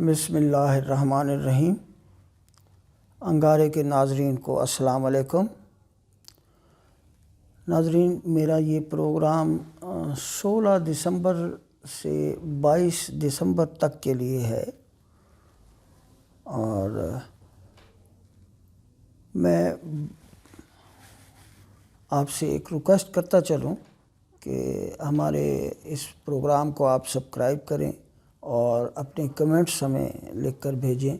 بسم اللہ الرحمن الرحیم۔ انگارے کے ناظرین کو السلام علیکم۔ ناظرین، میرا یہ پروگرام 16 دسمبر سے 22 دسمبر تک کے لیے ہے، اور میں آپ سے ایک ریکویسٹ کرتا چلوں کہ ہمارے اس پروگرام کو آپ سبسکرائب کریں اور اپنے کمنٹس ہمیں لکھ کر بھیجیں۔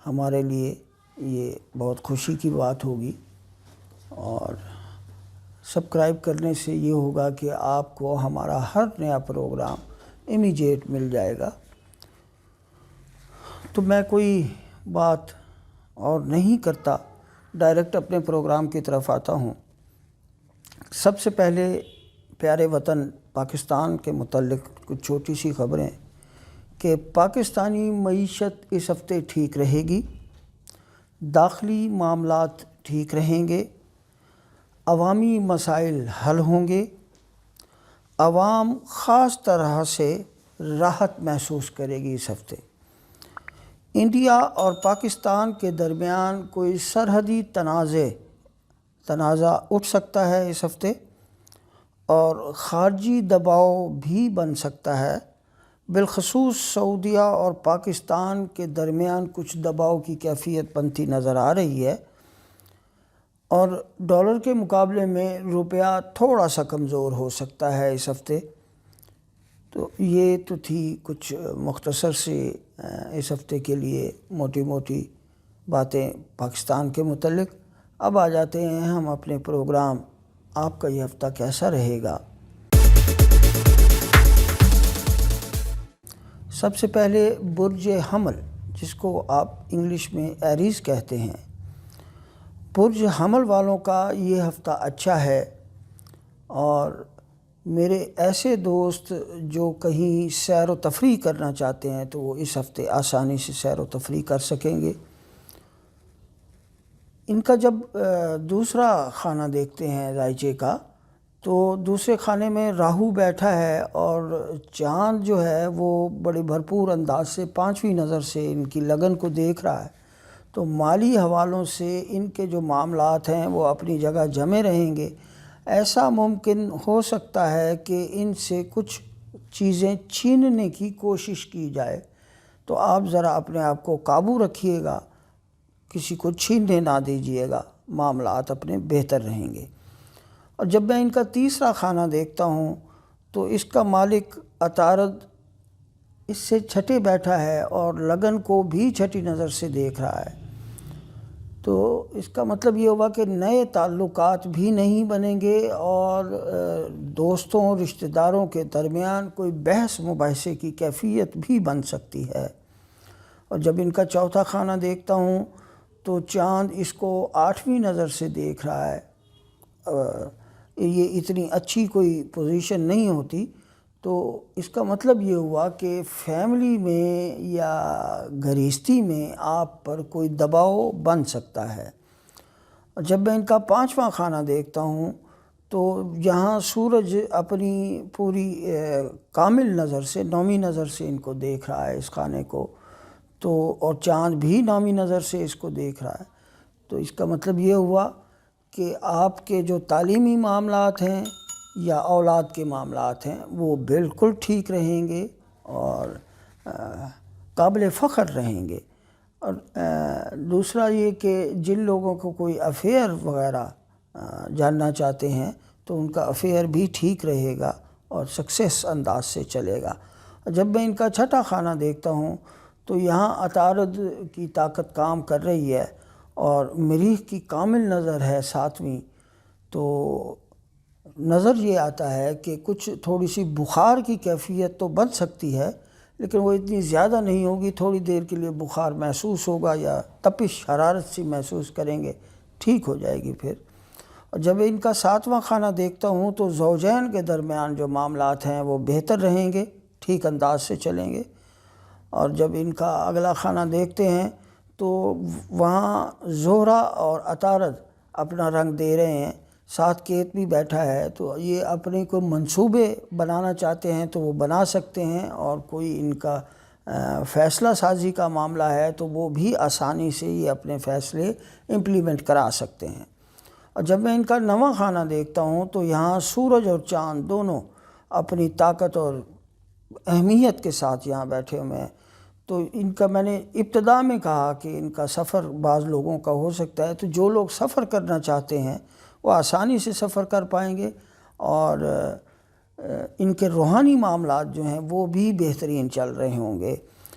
ہمارے لیے یہ بہت خوشی کی بات ہوگی، اور سبسکرائب کرنے سے یہ ہوگا کہ آپ کو ہمارا ہر نیا پروگرام امیجیٹ مل جائے گا۔ تو میں کوئی بات اور نہیں کرتا، ڈائریکٹ اپنے پروگرام کی طرف آتا ہوں۔ سب سے پہلے پیارے وطن پاکستان کے متعلق کچھ چھوٹی سی خبریں کہ پاکستانی معیشت اس ہفتے ٹھیک رہے گی، داخلی معاملات ٹھیک رہیں گے، عوامی مسائل حل ہوں گے، عوام خاص طرح سے راحت محسوس کرے گی۔ اس ہفتے انڈیا اور پاکستان کے درمیان کوئی سرحدی تنازع اٹھ سکتا ہے اس ہفتے، اور خارجی دباؤ بھی بن سکتا ہے۔ بالخصوص سعودیہ اور پاکستان کے درمیان کچھ دباؤ کی کیفیت بنتی نظر آ رہی ہے، اور ڈالر کے مقابلے میں روپیہ تھوڑا سا کمزور ہو سکتا ہے اس ہفتے۔ تو یہ تو تھی کچھ مختصر سی اس ہفتے کے لیے موٹی موٹی باتیں پاکستان کے متعلق۔ اب آ جاتے ہیں ہم اپنے پروگرام آپ کا یہ ہفتہ کیسا رہے گا۔ سب سے پہلے برج حمل، جس کو آپ انگلش میں ایریز کہتے ہیں، برج حمل والوں کا یہ ہفتہ اچھا ہے، اور میرے ایسے دوست جو کہیں سیر و تفریح کرنا چاہتے ہیں تو وہ اس ہفتے آسانی سے سیر و تفریح کر سکیں گے۔ ان کا جب دوسرا خانہ دیکھتے ہیں رائچے کا، تو دوسرے خانے میں راہو بیٹھا ہے، اور چاند جو ہے وہ بڑے بھرپور انداز سے 5ویں نظر سے ان کی لگن کو دیکھ رہا ہے۔ تو مالی حوالوں سے ان کے جو معاملات ہیں وہ اپنی جگہ جمے رہیں گے۔ ایسا ممکن ہو سکتا ہے کہ ان سے کچھ چیزیں چھیننے کی کوشش کی جائے، تو آپ ذرا اپنے آپ کو قابو رکھیے گا، کسی کو چھیننے نہ دیجیے گا، معاملات اپنے بہتر رہیں گے۔ اور جب میں ان کا تیسرا خانہ دیکھتا ہوں تو اس کا مالک عطارد اس سے چھٹے بیٹھا ہے، اور لگن کو بھی چھٹی نظر سے دیکھ رہا ہے۔ تو اس کا مطلب یہ ہوگا کہ نئے تعلقات بھی نہیں بنیں گے، اور دوستوں رشتہ داروں کے درمیان کوئی بحث مباحثے کی کیفیت بھی بن سکتی ہے۔ اور جب ان کا چوتھا خانہ دیکھتا ہوں تو چاند اس کو 8ویں نظر سے دیکھ رہا ہے۔ یہ اتنی اچھی کوئی پوزیشن نہیں ہوتی، تو اس کا مطلب یہ ہوا کہ فیملی میں یا گھریستی میں آپ پر کوئی دباؤ بن سکتا ہے۔ اور جب میں ان کا 5واں خانہ دیکھتا ہوں تو یہاں سورج اپنی پوری کامل نظر سے 9ویں نظر سے ان کو دیکھ رہا ہے، اس خانے کو، تو اور چاند بھی 9ویں نظر سے اس کو دیکھ رہا ہے۔ تو اس کا مطلب یہ ہوا کہ آپ کے جو تعلیمی معاملات ہیں یا اولاد کے معاملات ہیں وہ بالکل ٹھیک رہیں گے، اور قابل فخر رہیں گے۔ اور دوسرا یہ کہ جن لوگوں کو کوئی افیئر وغیرہ جاننا چاہتے ہیں تو ان کا افیئر بھی ٹھیک رہے گا اور سکسیس انداز سے چلے گا۔ جب میں ان کا چھٹا خانہ دیکھتا ہوں تو یہاں عطارد کی طاقت کام کر رہی ہے، اور مریخ کی کامل نظر ہے 7ویں۔ تو نظر یہ آتا ہے کہ کچھ تھوڑی سی بخار کی کیفیت تو بن سکتی ہے، لیکن وہ اتنی زیادہ نہیں ہوگی۔ تھوڑی دیر کے لیے بخار محسوس ہوگا یا تپش حرارت سی محسوس کریں گے، ٹھیک ہو جائے گی پھر۔ اور جب ان کا 7واں خانہ دیکھتا ہوں تو زوجین کے درمیان جو معاملات ہیں وہ بہتر رہیں گے، ٹھیک انداز سے چلیں گے۔ اور جب ان کا اگلا خانہ دیکھتے ہیں تو وہاں زہرہ اور عطارد اپنا رنگ دے رہے ہیں، ساتھ کیت بھی بیٹھا ہے، تو یہ اپنے کو منصوبے بنانا چاہتے ہیں تو وہ بنا سکتے ہیں، اور کوئی ان کا فیصلہ سازی کا معاملہ ہے تو وہ بھی آسانی سے یہ اپنے فیصلے امپلیمنٹ کرا سکتے ہیں۔ اور جب میں ان کا نواں خانہ دیکھتا ہوں تو یہاں سورج اور چاند دونوں اپنی طاقت اور اہمیت کے ساتھ یہاں بیٹھے ہوئے ہیں۔ تو ان کا میں نے ابتدا میں کہا کہ ان کا سفر بعض لوگوں کا ہو سکتا ہے، تو جو لوگ سفر کرنا چاہتے ہیں وہ آسانی سے سفر کر پائیں گے، اور ان کے روحانی معاملات جو ہیں وہ بھی بہترین چل رہے ہوں گے۔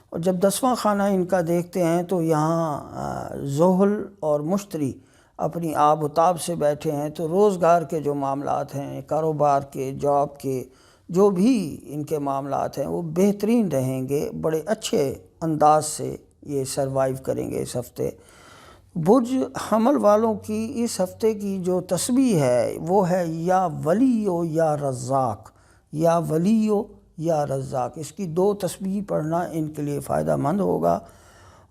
اور جب 10واں خانہ ان کا دیکھتے ہیں تو یہاں زحل اور مشتری اپنی آب و تاب سے بیٹھے ہیں، تو روزگار کے جو معاملات ہیں، کاروبار کے، جاب کے، جو بھی ان کے معاملات ہیں وہ بہترین رہیں گے، بڑے اچھے انداز سے یہ سروائیو کریں گے اس ہفتے۔ برج حمل والوں کی اس ہفتے کی جو تسبیح ہے وہ ہے یا ولیو یا رزاق، یا ولیو یا رزاق۔ اس کی 2 تسبیح پڑھنا ان کے لیے فائدہ مند ہوگا،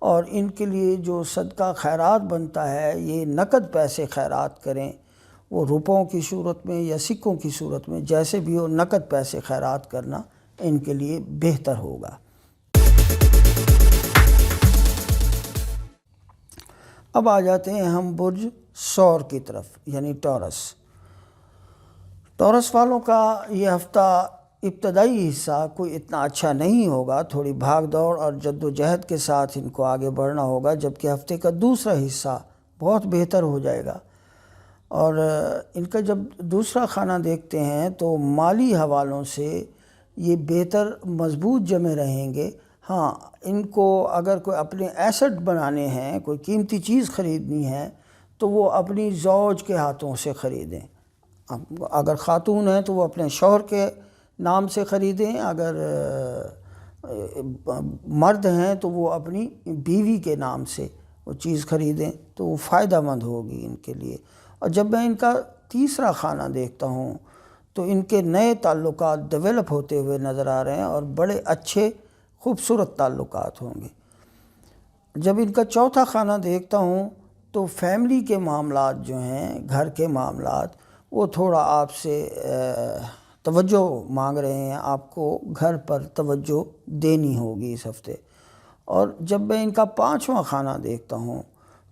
اور ان کے لیے جو صدقہ خیرات بنتا ہے یہ نقد پیسے خیرات کریں، وہ روپوں کی صورت میں یا سکوں کی صورت میں، جیسے بھی ہو نقد پیسے خیرات کرنا ان کے لیے بہتر ہوگا۔ اب آ جاتے ہیں ہم برج ثور کی طرف، یعنی ٹورس۔ ٹورس والوں کا یہ ہفتہ ابتدائی حصہ کوئی اتنا اچھا نہیں ہوگا، تھوڑی بھاگ دوڑ اور جد و جہد کے ساتھ ان کو آگے بڑھنا ہوگا، جبکہ ہفتے کا دوسرا حصہ بہت بہتر ہو جائے گا۔ اور ان کا جب دوسرا خانہ دیکھتے ہیں تو مالی حوالوں سے یہ بہتر مضبوط جمے رہیں گے۔ ہاں، ان کو اگر کوئی اپنے ایسٹ بنانے ہیں، کوئی قیمتی چیز خریدنی ہے تو وہ اپنی زوج کے ہاتھوں سے خریدیں۔ اگر خاتون ہیں تو وہ اپنے شوہر کے نام سے خریدیں، اگر مرد ہیں تو وہ اپنی بیوی کے نام سے وہ چیز خریدیں، تو وہ فائدہ مند ہوگی ان کے لیے۔ اور جب میں ان کا تیسرا خانہ دیکھتا ہوں تو ان کے نئے تعلقات ڈیولپ ہوتے ہوئے نظر آ رہے ہیں، اور بڑے اچھے خوبصورت تعلقات ہوں گے۔ جب ان کا چوتھا خانہ دیکھتا ہوں تو فیملی کے معاملات جو ہیں، گھر کے معاملات، وہ تھوڑا آپ سے توجہ مانگ رہے ہیں، آپ کو گھر پر توجہ دینی ہوگی اس ہفتے۔ اور جب میں ان کا پانچواں خانہ دیکھتا ہوں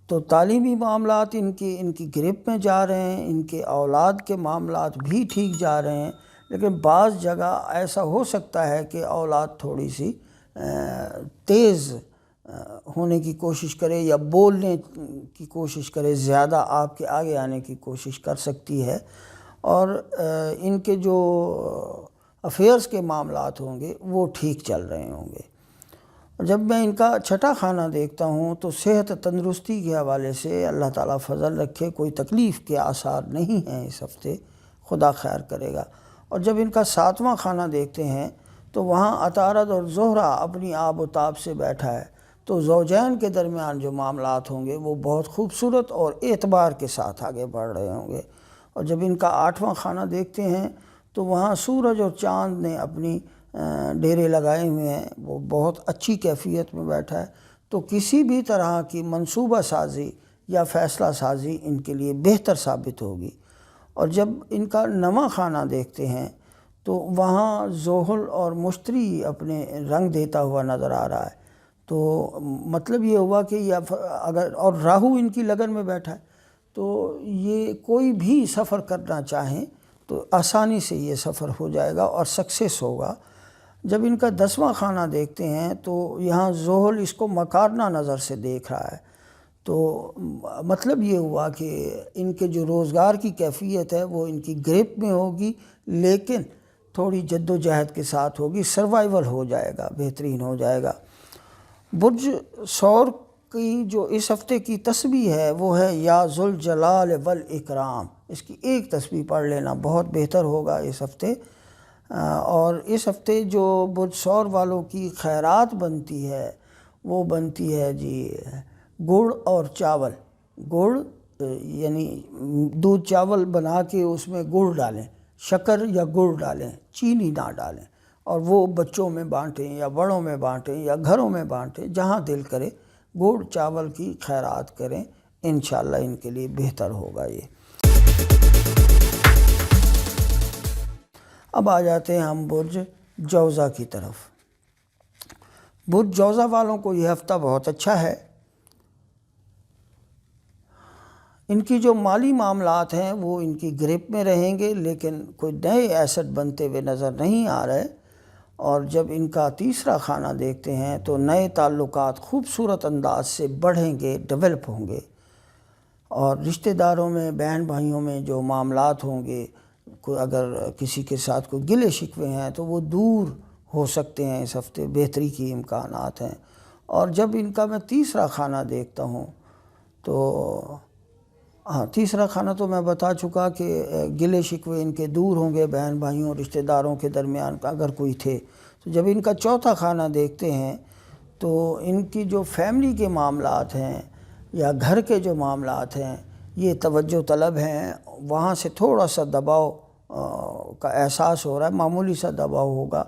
تو تعلیمی معاملات ان کی گرپ میں جا رہے ہیں، ان کے اولاد کے معاملات بھی ٹھیک جا رہے ہیں، لیکن بعض جگہ ایسا ہو سکتا ہے کہ اولاد تھوڑی سی تیز ہونے کی کوشش کرے یا بولنے کی کوشش کرے، زیادہ آپ کے آگے آنے کی کوشش کر سکتی ہے، اور ان کے جو افیئرز کے معاملات ہوں گے وہ ٹھیک چل رہے ہوں گے۔ جب میں ان کا چھٹا خانہ دیکھتا ہوں تو صحت تندرستی کے حوالے سے اللہ تعالیٰ فضل رکھے، کوئی تکلیف کے آثار نہیں ہیں اس ہفتے، خدا خیر کرے گا۔ اور جب ان کا ساتواں خانہ دیکھتے ہیں تو وہاں عطارد اور زہرہ اپنی آب و تاب سے بیٹھا ہے، تو زوجین کے درمیان جو معاملات ہوں گے وہ بہت خوبصورت اور اعتبار کے ساتھ آگے بڑھ رہے ہوں گے۔ اور جب ان کا آٹھواں خانہ دیکھتے ہیں تو وہاں سورج اور چاند نے اپنی ڈیرے لگائے ہوئے ہیں، وہ بہت اچھی کیفیت میں بیٹھا ہے، تو کسی بھی طرح کی منصوبہ سازی یا فیصلہ سازی ان کے لیے بہتر ثابت ہوگی۔ اور جب ان کا نواں خانہ دیکھتے ہیں تو وہاں زحل اور مشتری اپنے رنگ دیتا ہوا نظر آ رہا ہے، تو مطلب یہ ہوا کہ اگر اور راہو ان کی لگن میں بیٹھا ہے، تو یہ کوئی بھی سفر کرنا چاہیں تو آسانی سے یہ سفر ہو جائے گا اور سکسیس ہوگا۔ جب ان کا 10واں خانہ دیکھتے ہیں تو یہاں زحل اس کو مکارنہ نظر سے دیکھ رہا ہے، تو مطلب یہ ہوا کہ ان کے جو روزگار کی کیفیت ہے وہ ان کی گریپ میں ہوگی، لیکن تھوڑی جد و جہد کے ساتھ ہوگی، سروائیول ہو جائے گا، بہترین ہو جائے گا۔ برج ثور کی جو اس ہفتے کی تسبیح ہے وہ ہے یا ذوالجلال والاکرام۔ اس کی ایک تسبیح پڑھ لینا بہت بہتر ہوگا اس ہفتے۔ اور اس ہفتے جو برج ثور والوں کی خیرات بنتی ہے وہ بنتی ہے جی گڑ اور چاول۔ گڑ یعنی دودھ چاول بنا کے اس میں گڑ ڈالیں، شکر یا گڑ ڈالیں، چینی نہ ڈالیں، اور وہ بچوں میں بانٹیں یا بڑوں میں بانٹیں یا گھروں میں بانٹیں، جہاں دل کرے گڑ چاول کی خیرات کریں، انشاءاللہ ان کے لیے بہتر ہوگا یہ۔ اب آ جاتے ہیں ہم برج جوزہ کی طرف۔ برج جوزہ والوں کو یہ ہفتہ بہت اچھا ہے۔ ان کی جو مالی معاملات ہیں وہ ان کی گرپ میں رہیں گے، لیکن کوئی نئے ایسٹ بنتے ہوئے نظر نہیں آ رہے۔ اور جب ان کا تیسرا خانہ دیکھتے ہیں تو نئے تعلقات خوبصورت انداز سے بڑھیں گے، ڈیولپ ہوں گے، اور رشتہ داروں میں، بہن بھائیوں میں جو معاملات ہوں گے، کوئی اگر کسی کے ساتھ کوئی گلے شکوے ہیں تو وہ دور ہو سکتے ہیں، اس ہفتے بہتری کی امکانات ہیں۔ اور جب ان کا میں تیسرا خانہ دیکھتا ہوں تو تیسرا خانہ تو میں بتا چکا کہ گلے شکوے ان کے دور ہوں گے، بہن بھائیوں رشتہ داروں کے درمیان اگر کوئی تھے۔ تو جب ان کا چوتھا خانہ دیکھتے ہیں تو ان کی جو فیملی کے معاملات ہیں یا گھر کے جو معاملات ہیں یہ توجہ طلب ہیں، وہاں سے تھوڑا سا دباؤ کا احساس ہو رہا ہے، معمولی سا دباؤ ہوگا،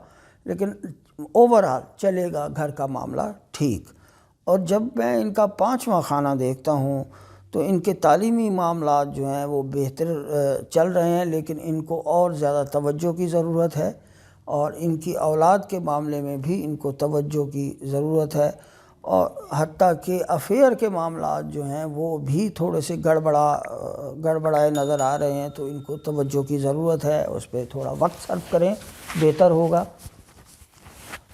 لیکن اوورآل چلے گا گھر کا معاملہ ٹھیک۔ اور جب میں ان کا پانچواں خانہ دیکھتا ہوں تو ان کے تعلیمی معاملات جو ہیں وہ بہتر چل رہے ہیں، لیکن ان کو اور زیادہ توجہ کی ضرورت ہے، اور ان کی اولاد کے معاملے میں بھی ان کو توجہ کی ضرورت ہے، اور حتیٰ کہ افیئر کے معاملات جو ہیں وہ بھی تھوڑے سے گڑبڑائے نظر آ رہے ہیں، تو ان کو توجہ کی ضرورت ہے، اس پہ تھوڑا وقت صرف کریں، بہتر ہوگا۔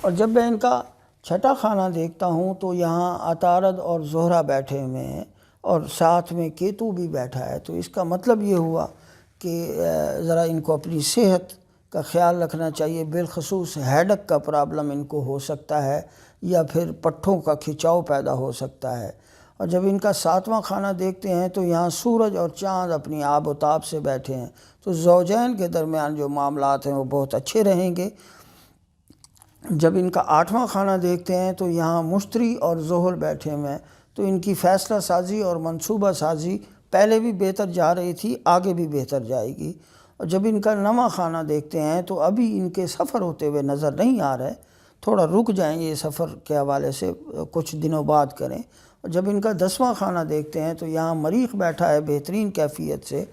اور جب میں ان کا چھٹا خانہ دیکھتا ہوں تو یہاں عطارد اور زہرہ بیٹھے ہوئے ہیں، اور ساتھ میں کیتو بھی بیٹھا ہے، تو اس کا مطلب یہ ہوا کہ ذرا ان کو اپنی صحت کا خیال رکھنا چاہیے، بالخصوص ہیڈک کا پرابلم ان کو ہو سکتا ہے، یا پھر پٹھوں کا کھچاؤ پیدا ہو سکتا ہے۔ اور جب ان کا ساتواں خانہ دیکھتے ہیں تو یہاں سورج اور چاند اپنی آب و تاب سے بیٹھے ہیں، تو زوجین کے درمیان جو معاملات ہیں وہ بہت اچھے رہیں گے۔ جب ان کا آٹھواں خانہ دیکھتے ہیں تو یہاں مشتری اور زحل بیٹھے ہوئے ہیں، تو ان کی فیصلہ سازی اور منصوبہ سازی پہلے بھی بہتر جا رہی تھی، آگے بھی بہتر جائے گی۔ اور جب ان کا نواں خانہ دیکھتے ہیں تو ابھی ان کے سفر ہوتے ہوئے نظر نہیں آ رہے، تھوڑا رک جائیں یہ سفر کے حوالے سے، کچھ دنوں بعد کریں۔ اور جب ان کا 10واں خانہ دیکھتے ہیں تو یہاں مریخ بیٹھا ہے بہترین کیفیت سے،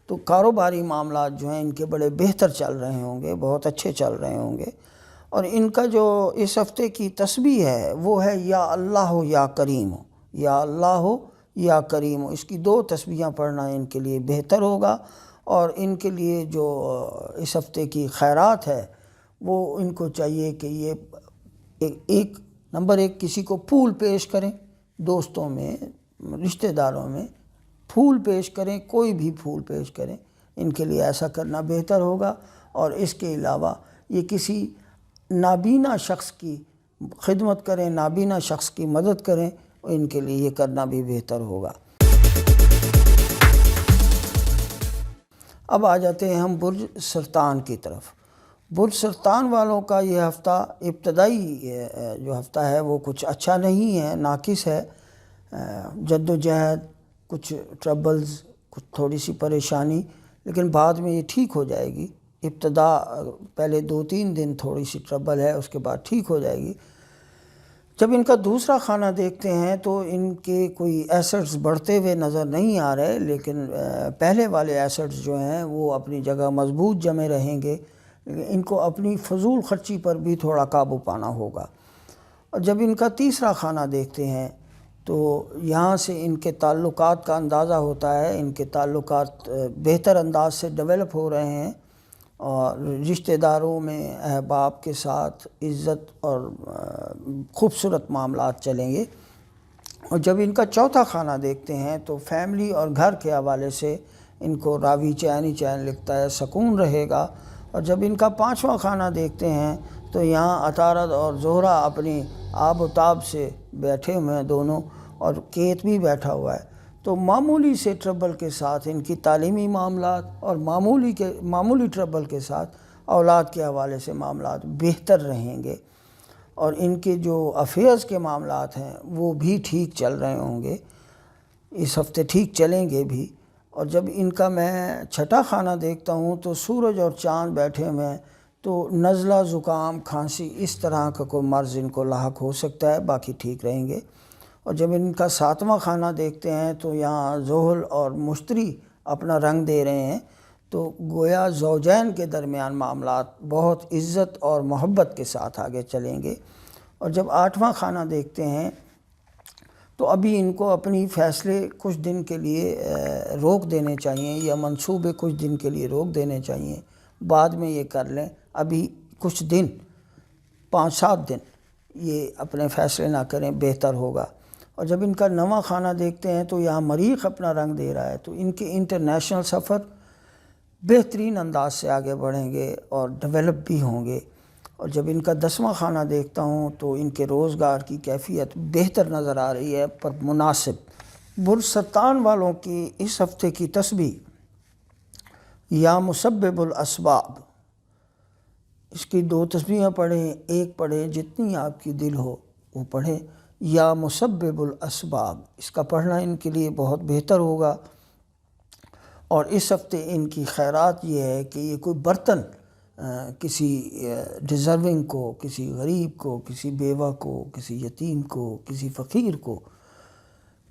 تو کاروباری معاملات جو ہیں ان کے بڑے بہتر چل رہے ہوں گے، بہت اچھے چل رہے ہوں گے۔ اور ان کا جو اس ہفتے کی تسبیح ہے وہ ہے یا اللہ ہو یا کریم ہو، یا اللہ ہو یا کریم ہو، اس کی 2 تسبیحاں پڑھنا ان کے لیے بہتر ہوگا۔ اور ان کے لیے جو اس ہفتے کی خیرات ہے وہ ان کو چاہیے کہ یہ نمبر 1 کسی کو پھول پیش کریں، دوستوں میں، رشتہ داروں میں پھول پیش کریں، کوئی بھی پھول پیش کریں، ان کے لیے ایسا کرنا بہتر ہوگا۔ اور اس کے علاوہ یہ کسی نابینا شخص کی خدمت کریں، نابینا شخص کی مدد کریں، ان کے لیے یہ کرنا بھی بہتر ہوگا۔ اب آ جاتے ہیں ہم برج سرطان کی طرف۔ برج سرطان والوں کا یہ ہفتہ ابتدائی جو ہفتہ ہے وہ کچھ اچھا نہیں ہے، ناقص ہے، جد و جہد، کچھ ٹربلز، کچھ تھوڑی سی پریشانی، لیکن بعد میں یہ ٹھیک ہو جائے گی۔ ابتدا پہلے 2-3 دن تھوڑی سی ٹربل ہے، اس کے بعد ٹھیک ہو جائے گی۔ جب ان کا دوسرا خانہ دیکھتے ہیں تو ان کے کوئی ایسٹس بڑھتے ہوئے نظر نہیں آ رہے، لیکن پہلے والے ایسٹس جو ہیں وہ اپنی جگہ مضبوط جمے رہیں گے، ان کو اپنی فضول خرچی پر بھی تھوڑا قابو پانا ہوگا۔ اور جب ان کا تیسرا خانہ دیکھتے ہیں تو یہاں سے ان کے تعلقات کا اندازہ ہوتا ہے، ان کے تعلقات بہتر انداز سے ڈیولپ ہو رہے ہیں، اور رشتہ داروں میں احباب کے ساتھ عزت اور خوبصورت معاملات چلیں گے۔ اور جب ان کا چوتھا خانہ دیکھتے ہیں تو فیملی اور گھر کے حوالے سے ان کو راوی چین ہی چین لکھتا ہے، سکون رہے گا۔ اور جب ان کا 5واں خانہ دیکھتے ہیں تو یہاں عطارد اور زہرہ اپنی آب و تاب سے بیٹھے ہوئے ہیں دونوں، اور کیت بھی بیٹھا ہوا ہے، تو معمولی سے ٹربل کے ساتھ ان کی تعلیمی معاملات، اور معمولی ٹربل کے ساتھ اولاد کے حوالے سے معاملات بہتر رہیں گے۔ اور ان کے جو افیئرز کے معاملات ہیں وہ بھی ٹھیک چل رہے ہوں گے، اس ہفتے ٹھیک چلیں گے بھی۔ اور جب ان کا میں چھٹا خانہ دیکھتا ہوں تو سورج اور چاند بیٹھے ہوئے ہیں، تو نزلہ، زکام، کھانسی، اس طرح کا کوئی مرض ان کو لاحق ہو سکتا ہے، باقی ٹھیک رہیں گے۔ اور جب ان کا 7واں خانہ دیکھتے ہیں تو یہاں زحل اور مشتری اپنا رنگ دے رہے ہیں، تو گویا زوجین کے درمیان معاملات بہت عزت اور محبت کے ساتھ آگے چلیں گے۔ اور جب 8واں کھانا دیکھتے ہیں تو ابھی ان کو اپنی فیصلے کچھ دن کے لیے روک دینے چاہیے، یا منصوبے کچھ دن کے لیے روک دینے چاہیے، بعد میں یہ کر لیں، ابھی کچھ دن 5-7 دن یہ اپنے فیصلے نہ کریں، بہتر ہوگا۔ اور جب ان کا 9واں کھانہ دیکھتے ہیں تو یہاں مریخ اپنا رنگ دے رہا ہے، تو ان کے انٹرنیشنل سفر بہترین انداز سے آگے بڑھیں گے اور ڈیولپ بھی ہوں گے۔ اور جب ان کا 10واں کھانہ دیکھتا ہوں تو ان کے روزگار کی کیفیت بہتر نظر آ رہی ہے، پر مناسب۔ برج سرطان والوں کی اس ہفتے کی تسبیح یا مسبب الاسباب، اس کی 2 تسبیحیں پڑھیں، ایک پڑھیں جتنی آپ کی دل ہو وہ پڑھیں، یا مسبب الاسباب، اس کا پڑھنا ان کے لیے بہت بہتر ہوگا۔ اور اس ہفتے ان کی خیرات یہ ہے کہ یہ کوئی برتن کسی ڈیزرونگ کو، کسی غریب کو، کسی بیوہ کو، کسی یتیم کو، کسی فقیر کو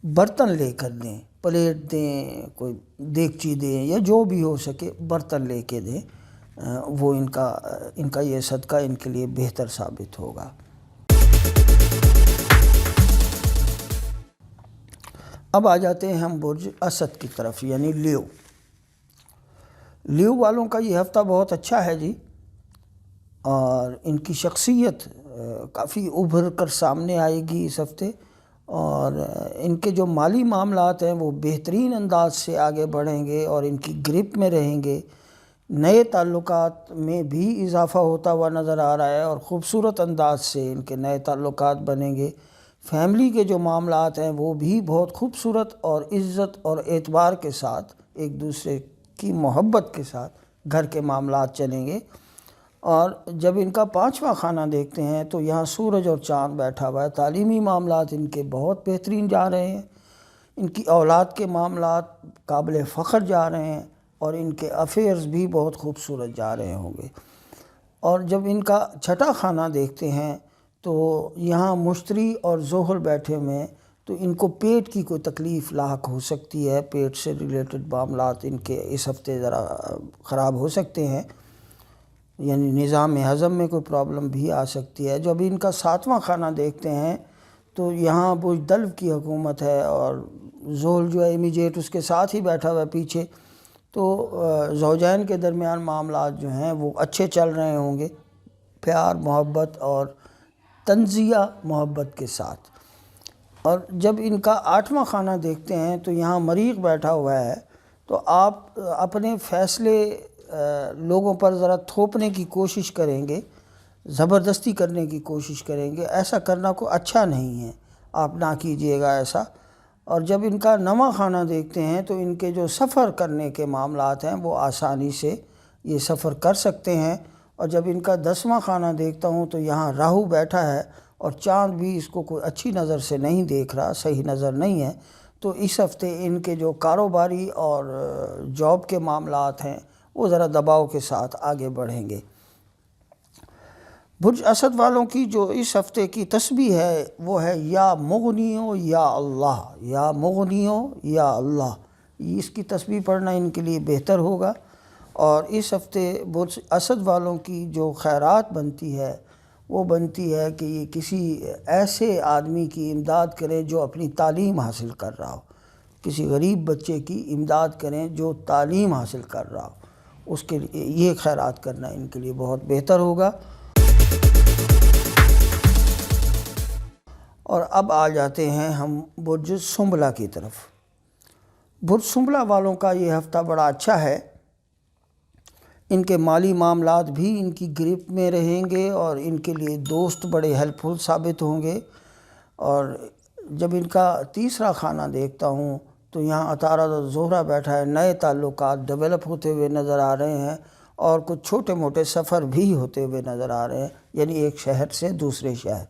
برتن لے کر دیں، پلیٹ دیں، کوئی دیگچی دیں، یا جو بھی ہو سکے برتن لے کے دیں، وہ ان کا یہ صدقہ ان کے لیے بہتر ثابت ہوگا۔ اب آ جاتے ہیں ہم برج اسد کی طرف، یعنی لیو۔ لیو والوں کا یہ ہفتہ بہت اچھا ہے جی، اور ان کی شخصیت کافی ابھر کر سامنے آئے گی اس ہفتے، اور ان کے جو مالی معاملات ہیں وہ بہترین انداز سے آگے بڑھیں گے اور ان کی گرپ میں رہیں گے۔ نئے تعلقات میں بھی اضافہ ہوتا ہوا نظر آ رہا ہے، اور خوبصورت انداز سے ان کے نئے تعلقات بنیں گے۔ فیملی کے جو معاملات ہیں وہ بھی بہت خوبصورت اور عزت اور اعتبار کے ساتھ، ایک دوسرے کی محبت کے ساتھ گھر کے معاملات چلیں گے۔ اور جب ان کا 5واں کھانہ دیکھتے ہیں تو یہاں سورج اور چاند بیٹھا ہوا ہے۔ تعلیمی معاملات ان کے بہت بہترین جا رہے ہیں، ان کی اولاد کے معاملات قابل فخر جا رہے ہیں، اور ان کے افیئرز بھی بہت خوبصورت جا رہے ہوں گے۔ اور جب ان کا 6واں کھانہ دیکھتے ہیں تو یہاں مشتری اور زحل بیٹھے ہوئے ہیں، تو ان کو پیٹ کی کوئی تکلیف لاحق ہو سکتی ہے، پیٹ سے ریلیٹڈ معاملات ان کے اس ہفتے ذرا خراب ہو سکتے ہیں، یعنی نظام ہضم میں کوئی پرابلم بھی آ سکتی ہے۔ جب ان کا 7واں کھانہ دیکھتے ہیں تو یہاں برج دلو کی حکومت ہے، اور زحل جو ہے امیجیٹ اس کے ساتھ ہی بیٹھا ہوا ہے پیچھے، تو زوجین کے درمیان معاملات جو ہیں وہ اچھے چل رہے ہوں گے، پیار محبت اور تنزیہ محبت کے ساتھ۔ اور جب ان کا 8واں کھانہ دیکھتے ہیں تو یہاں مریخ بیٹھا ہوا ہے، تو آپ اپنے فیصلے لوگوں پر ذرا تھوپنے کی کوشش کریں گے، زبردستی کرنے کی کوشش کریں گے، ایسا کرنا کوئی اچھا نہیں ہے، آپ نہ کیجئے گا ایسا۔ اور جب ان کا 9واں کھانہ دیکھتے ہیں تو ان کے جو سفر کرنے کے معاملات ہیں وہ آسانی سے یہ سفر کر سکتے ہیں۔ اور جب ان کا 10واں کھانہ دیکھتا ہوں تو یہاں راہو بیٹھا ہے، اور چاند بھی اس کو کوئی اچھی نظر سے نہیں دیکھ رہا، صحیح نظر نہیں ہے، تو اس ہفتے ان کے جو کاروباری اور جاب کے معاملات ہیں وہ ذرا دباؤ کے ساتھ آگے بڑھیں گے۔ برج اسد والوں کی جو اس ہفتے کی تسبیح ہے وہ ہے یا مغنیو یا اللہ، یا مغنیو یا اللہ، اس کی تسبیح پڑھنا ان کے لیے بہتر ہوگا۔ اور اس ہفتے برج اسد والوں کی جو خیرات بنتی ہے وہ بنتی ہے کہ یہ کسی ایسے آدمی کی امداد کریں جو اپنی تعلیم حاصل کر رہا ہو، کسی غریب بچے کی امداد کریں جو تعلیم حاصل کر رہا ہو، اس کے لیے یہ خیرات کرنا ان کے لیے بہت بہتر ہوگا۔ اور اب آ جاتے ہیں ہم برج سنبلہ کی طرف۔ برج سنبلہ والوں کا یہ ہفتہ بڑا اچھا ہے، ان کے مالی معاملات بھی ان کی گرپ میں رہیں گے، اور ان کے لیے دوست بڑے ہیلپ فل ثابت ہوں گے۔ اور جب ان کا 3واں کھانہ دیکھتا ہوں تو یہاں عطارد اور زہرہ بیٹھا ہے، نئے تعلقات ڈیولپ ہوتے ہوئے نظر آ رہے ہیں، اور کچھ چھوٹے موٹے سفر بھی ہوتے ہوئے نظر آ رہے ہیں، یعنی ایک شہر سے دوسرے شہر۔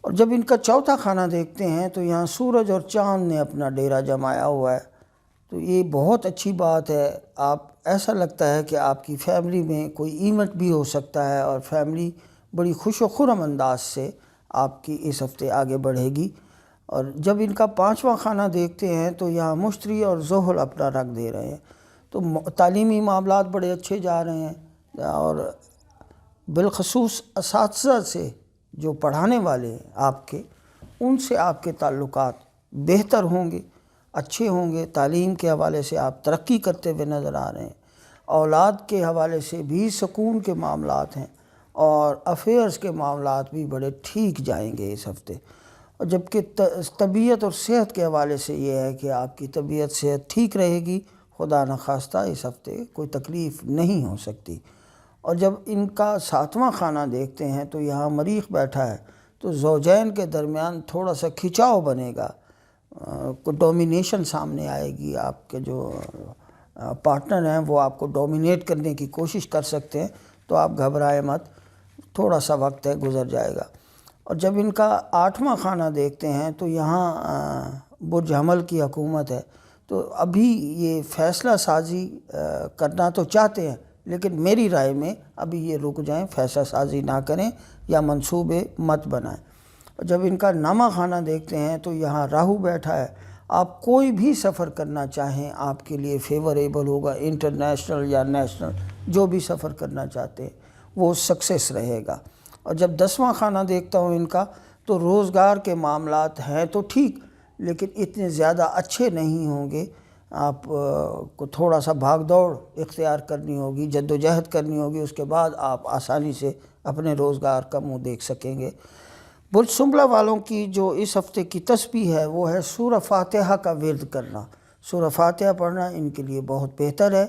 اور جب ان کا 4واں کھانہ دیکھتے ہیں تو یہاں سورج اور چاند نے اپنا ڈیرا جمایا ہوا ہے، تو یہ بہت اچھی بات ہے۔ آپ ایسا لگتا ہے کہ آپ کی فیملی میں کوئی ایونٹ بھی ہو سکتا ہے، اور فیملی بڑی خوش و خرم انداز سے آپ کی اس ہفتے آگے بڑھے گی۔ اور جب ان کا 5واں کھانہ دیکھتے ہیں تو یہاں مشتری اور زحل اپنا رنگ دے رہے ہیں، تو تعلیمی معاملات بڑے اچھے جا رہے ہیں، اور بالخصوص اساتذہ سے جو پڑھانے والے ہیں آپ کے، ان سے آپ کے تعلقات بہتر ہوں گے، اچھے ہوں گے۔ تعلیم کے حوالے سے آپ ترقی کرتے ہوئے نظر آ رہے ہیں، اولاد کے حوالے سے بھی سکون کے معاملات ہیں، اور افیئرز کے معاملات بھی بڑے ٹھیک جائیں گے اس ہفتے۔ اور جبکہ طبیعت اور صحت کے حوالے سے یہ ہے کہ آپ کی طبیعت صحت ٹھیک رہے گی، خدا نخواستہ اس ہفتے کوئی تکلیف نہیں ہو سکتی۔ اور جب ان کا 7واں خانہ دیکھتے ہیں تو یہاں مریخ بیٹھا ہے، تو زوجین کے درمیان تھوڑا سا کھچاؤ بنے گا، کو ڈومینیشن سامنے آئے گی۔ آپ کے جو پارٹنر ہیں وہ آپ کو ڈومینیٹ کرنے کی کوشش کر سکتے ہیں، تو آپ گھبرائے مت، تھوڑا سا وقت ہے، گزر جائے گا۔ اور جب ان کا 8واں خانہ دیکھتے ہیں تو یہاں برج حمل کی حکومت ہے، تو ابھی یہ فیصلہ سازی کرنا تو چاہتے ہیں، لیکن میری رائے میں ابھی یہ رک جائیں، فیصلہ سازی نہ کریں یا منصوبے مت بنائیں۔ جب ان کا 9واں خانہ دیکھتے ہیں تو یہاں راہو بیٹھا ہے۔ آپ کوئی بھی سفر کرنا چاہیں آپ کے لیے فیوریبل ہوگا، انٹرنیشنل یا نیشنل، جو بھی سفر کرنا چاہتے ہیں وہ سکسیس رہے گا۔ اور جب 10واں خانہ دیکھتا ہوں ان کا، تو روزگار کے معاملات ہیں تو ٹھیک، لیکن اتنے زیادہ اچھے نہیں ہوں گے۔ آپ کو تھوڑا سا بھاگ دوڑ اختیار کرنی ہوگی، جد و جہد کرنی ہوگی، اس کے بعد آپ آسانی سے اپنے روزگار کا منہ دیکھ سکیں گے۔ برج سنبلہ والوں کی جو اس ہفتے کی تسبیح ہے وہ ہے سورہ فاتحہ کا ورد کرنا۔ سورہ فاتحہ پڑھنا ان کے لیے بہت بہتر ہے،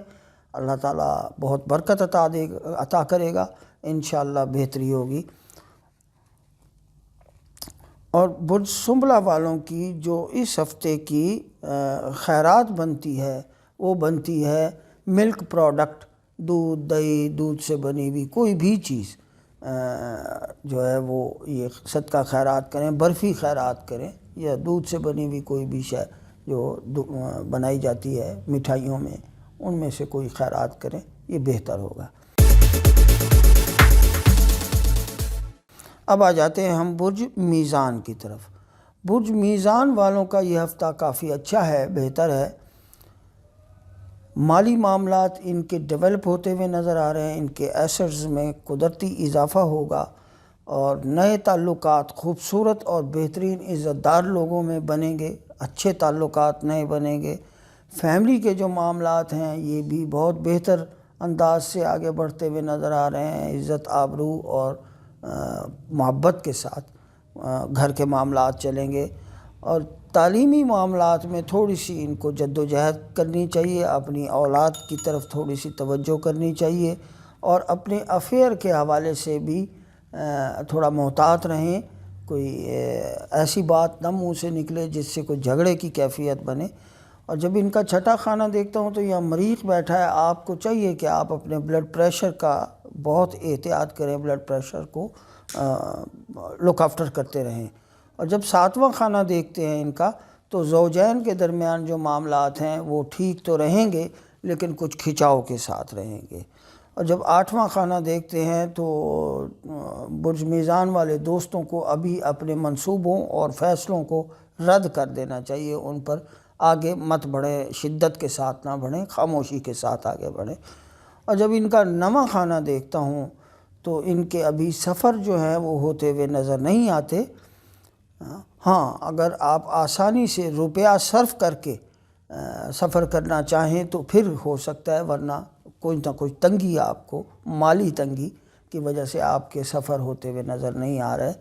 اللہ تعالیٰ بہت برکت عطا کرے گا، انشاءاللہ بہتری ہوگی۔ اور برج سنبلہ والوں کی جو اس ہفتے کی خیرات بنتی ہے وہ بنتی ہے ملک پروڈکٹ، دودھ، دہی، دودھ سے بنی ہوئی کوئی بھی چیز جو ہے وہ یہ صدقہ خیرات کریں، برفی خیرات کریں، یا دودھ سے بنی ہوئی کوئی بھی شے جو بنائی جاتی ہے مٹھائیوں میں، ان میں سے کوئی خیرات کریں، یہ بہتر ہوگا۔ اب آ جاتے ہیں ہم برج میزان کی طرف۔ برج میزان والوں کا یہ ہفتہ کافی اچھا ہے، بہتر ہے۔ مالی معاملات ان کے ڈیولپ ہوتے ہوئے نظر آ رہے ہیں، ان کے ایسٹس میں قدرتی اضافہ ہوگا، اور نئے تعلقات خوبصورت اور بہترین عزت دار لوگوں میں بنیں گے، اچھے تعلقات نئے بنیں گے۔ فیملی کے جو معاملات ہیں یہ بھی بہت بہتر انداز سے آگے بڑھتے ہوئے نظر آ رہے ہیں، عزت، آبرو اور محبت کے ساتھ گھر کے معاملات چلیں گے۔ اور تعلیمی معاملات میں تھوڑی سی ان کو جد و جہد کرنی چاہیے، اپنی اولاد کی طرف تھوڑی سی توجہ کرنی چاہیے، اور اپنے افیئر کے حوالے سے بھی تھوڑا محتاط رہیں، کوئی ایسی بات نہ منہ سے نکلے جس سے کوئی جھگڑے کی کیفیت بنے۔ اور جب ان کا 6واں خانہ دیکھتا ہوں تو یہاں مریخ بیٹھا ہے، آپ کو چاہیے کہ آپ اپنے بلڈ پریشر کا بہت احتیاط کریں، بلڈ پریشر کو لک آفٹر کرتے رہیں۔ اور جب 7واں خانہ دیکھتے ہیں ان کا، تو زوجین کے درمیان جو معاملات ہیں وہ ٹھیک تو رہیں گے، لیکن کچھ کھچاؤ کے ساتھ رہیں گے۔ اور جب 8واں خانہ دیکھتے ہیں تو برج میزان والے دوستوں کو ابھی اپنے منصوبوں اور فیصلوں کو رد کر دینا چاہیے، ان پر آگے مت بڑھیں، شدت کے ساتھ نہ بڑھیں، خاموشی کے ساتھ آگے بڑھیں۔ اور جب ان کا 9واں خانہ دیکھتا ہوں تو ان کے ابھی سفر جو ہیں وہ ہوتے ہوئے نظر نہیں آتے۔ ہاں، اگر آپ آسانی سے روپیہ صرف کر کے سفر کرنا چاہیں تو پھر ہو سکتا ہے، ورنہ کوئی نہ کوئی تنگی، آپ کو مالی تنگی کی وجہ سے آپ کے سفر ہوتے ہوئے نظر نہیں آ رہے۔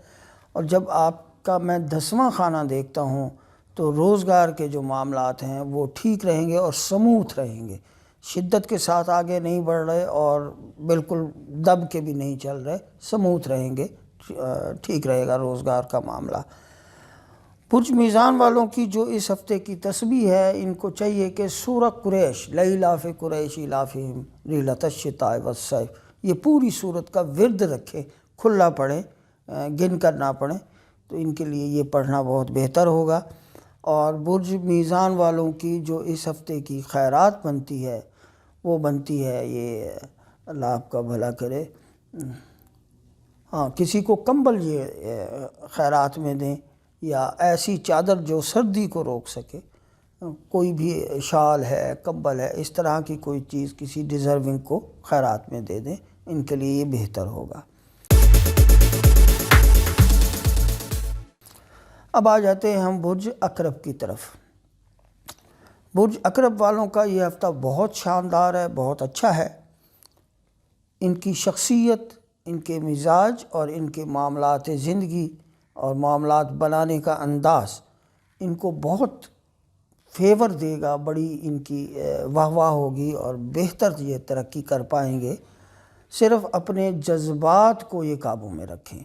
اور جب آپ کا میں 10واں خانہ دیکھتا ہوں تو روزگار کے جو معاملات ہیں وہ ٹھیک رہیں گے اور سموتھ رہیں گے، شدت کے ساتھ آگے نہیں بڑھ رہے اور بالکل دب کے بھی نہیں چل رہے، سموتھ رہیں گے، ٹھیک رہے گا روزگار کا معاملہ۔ برج میزان والوں کی جو اس ہفتے کی تسبیح ہے، ان کو چاہیے کہ سورہ قریش، لإلاف قریش إیلافهم رحلة الشتاء والصیف، یہ پوری سورت کا ورد رکھیں، کھلا پڑھیں، گن کر نہ پڑھیں، تو ان کے لیے یہ پڑھنا بہت بہتر ہوگا۔ اور برج میزان والوں کی جو اس ہفتے کی خیرات بنتی ہے وہ بنتی ہے، یہ اللہ آپ کا بھلا کرے، ہاں، کسی کو کمبل یہ خیرات میں دیں، یا ایسی چادر جو سردی کو روک سکے، کوئی بھی شال ہے، کمبل ہے، اس طرح کی کوئی چیز کسی ڈیزرونگ کو خیرات میں دے دیں، ان کے لیے یہ بہتر ہوگا۔ اب آ جاتے ہیں ہم برج اقرب کی طرف۔ برج اقرب والوں کا یہ ہفتہ بہت شاندار ہے، بہت اچھا ہے۔ ان کی شخصیت، ان کے مزاج اور ان کے معاملات زندگی اور معاملات بنانے کا انداز ان کو بہت فیور دے گا، بڑی ان کی واہ واہ ہوگی اور بہتر یہ ترقی کر پائیں گے۔ صرف اپنے جذبات کو یہ قابو میں رکھیں۔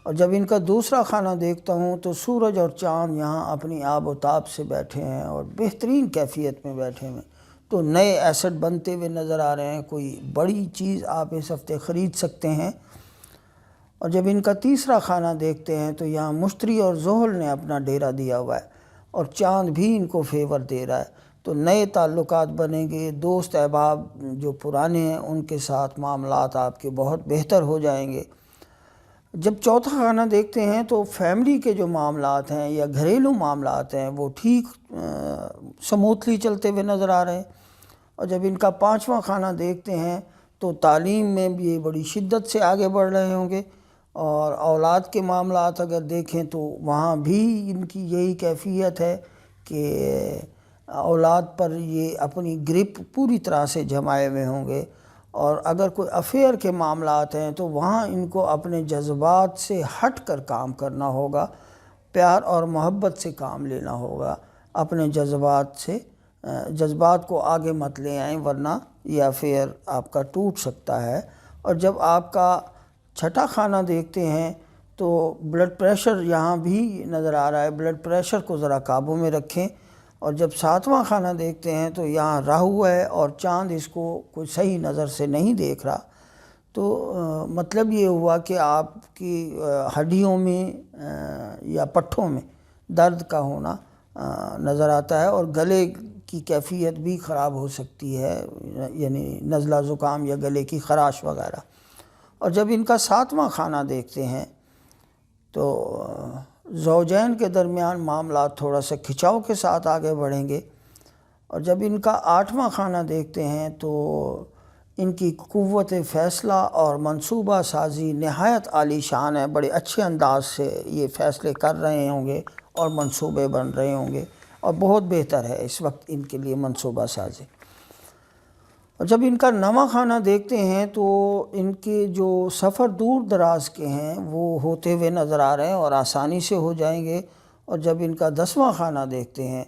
اور جب ان کا دوسرا خانہ دیکھتا ہوں تو سورج اور چاند یہاں اپنی آب و تاب سے بیٹھے ہیں اور بہترین کیفیت میں بیٹھے ہیں، تو نئے ایسٹ بنتے ہوئے نظر آ رہے ہیں۔ کوئی بڑی چیز آپ اس ہفتے خرید سکتے ہیں۔ اور جب ان کا تیسرا خانہ دیکھتے ہیں تو یہاں مشتری اور زحل نے اپنا ڈیرا دیا ہوا ہے اور چاند بھی ان کو فیور دے رہا ہے، تو نئے تعلقات بنیں گے۔ دوست احباب جو پرانے ہیں ان کے ساتھ معاملات آپ کے بہت بہتر ہو جائیں گے۔ جب چوتھا خانہ دیکھتے ہیں تو فیملی کے جو معاملات ہیں یا گھریلو معاملات ہیں وہ ٹھیک سموتھلی چلتے ہوئے نظر آ رہے ہیں۔ اور جب ان کا پانچواں خانہ دیکھتے ہیں تو تعلیم میں بھی یہ بڑی شدت سے آگے بڑھ رہے ہوں گے، اور اولاد کے معاملات اگر دیکھیں تو وہاں بھی ان کی یہی کیفیت ہے کہ اولاد پر یہ اپنی گرپ پوری طرح سے جمائے ہوئے ہوں گے۔ اور اگر کوئی افیئر کے معاملات ہیں تو وہاں ان کو اپنے جذبات سے ہٹ کر کام کرنا ہوگا، پیار اور محبت سے کام لینا ہوگا، اپنے جذبات کو آگے مت لے آئیں ورنہ یہ افیئر آپ کا ٹوٹ سکتا ہے۔ اور جب آپ کا چھٹا خانہ دیکھتے ہیں تو بلڈ پریشر یہاں بھی نظر آ رہا ہے، بلڈ پریشر کو ذرا قابو میں رکھیں۔ اور جب ساتواں خانہ دیکھتے ہیں تو یہاں راہو ہے اور چاند اس کو کوئی صحیح نظر سے نہیں دیکھ رہا، تو مطلب یہ ہوا کہ آپ کی ہڈیوں میں یا پٹھوں میں درد کا ہونا نظر آتا ہے، اور گلے کی کیفیت بھی خراب ہو سکتی ہے، یعنی نزلہ زکام یا گلے کی خراش وغیرہ۔ اور جب ان کا ساتواں خانہ دیکھتے ہیں تو زوجین کے درمیان معاملات تھوڑا سا کھچاؤ کے ساتھ آگے بڑھیں گے۔ اور جب ان کا آٹھواں خانہ دیکھتے ہیں تو ان کی قوت فیصلہ اور منصوبہ سازی نہایت عالی شان ہے، بڑے اچھے انداز سے یہ فیصلے کر رہے ہوں گے اور منصوبے بن رہے ہوں گے، اور بہت بہتر ہے اس وقت ان کے لیے منصوبہ سازی۔ اور جب ان کا نواں خانہ دیکھتے ہیں تو ان کے جو سفر دور دراز کے ہیں وہ ہوتے ہوئے نظر آ رہے ہیں اور آسانی سے ہو جائیں گے۔ اور جب ان کا 10واں خانہ دیکھتے ہیں